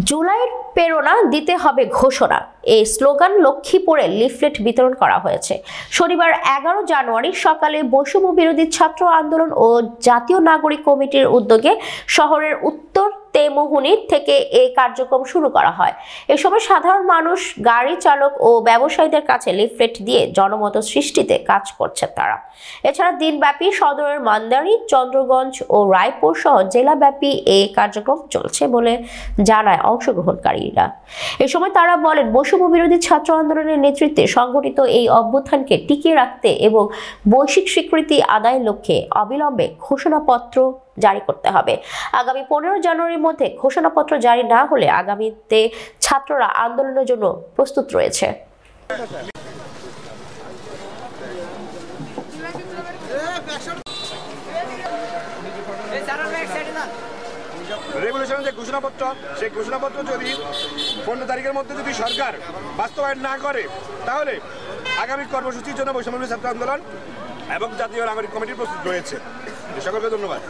জুলাইয়ের প্রেরণা দিতে হবে ঘোষণা, এই স্লোগান লক্ষ্মীপুরে লিফলেট বিতরণ করা হয়েছে। শনিবার 11 জানুয়ারি সকালে বৈষম্য বিরোধী ছাত্র আন্দোলন ও জাতীয় নাগরিক কমিটির উদ্যোগে শহরের উত্তর তেমুহুনি থেকে এই কার্যক্রম শুরু করা হয়। এ সময় সাধারণ মানুষ, গাড়ি চালক ও ব্যবসায়ীদের কাছে লিফলেট দিয়ে জনমত সৃষ্টিতে কাজ করছে তারা। এছাড়া দিনব্যাপী সদরের মান্দারী, চন্দ্রগঞ্জ ও রায়পুর সহ জেলাব্যাপী এই কার্যক্রম চলছে বলে জানায় অংশগ্রহণকারীরা। এ সময় তারা বলেন, বৈষম্য বিরোধী ছাত্র আন্দোলনের নেতৃত্বে সংগঠিত এই অভ্যুত্থানকে টিকিয়ে রাখতে এবং বৈশ্বিক স্বীকৃতি আদায়ের লক্ষ্যে অবিলম্বে ঘোষণাপত্র জারি করতে হবে। আগামী 15 জানুয়ারির মধ্যে ঘোষণাপত্র জারি না হলে আগামীতে ছাত্ররা আন্দোলনের জন্য প্রস্তুত রয়েছে। রেগুলেশন যে ঘোষণাপত্র, সেই ঘোষণাপত্র যদি 15 তারিখের মধ্যে যদি সরকার বাস্তবায়ন না করে, তাহলে আগামী কর্মসূচির জন্য বৈষম্য বিরোধী ছাত্র আন্দোলন এবং জাতীয় নাগরিক কমিটি প্রস্তুত রয়েছে। সকলকে ধন্যবাদ।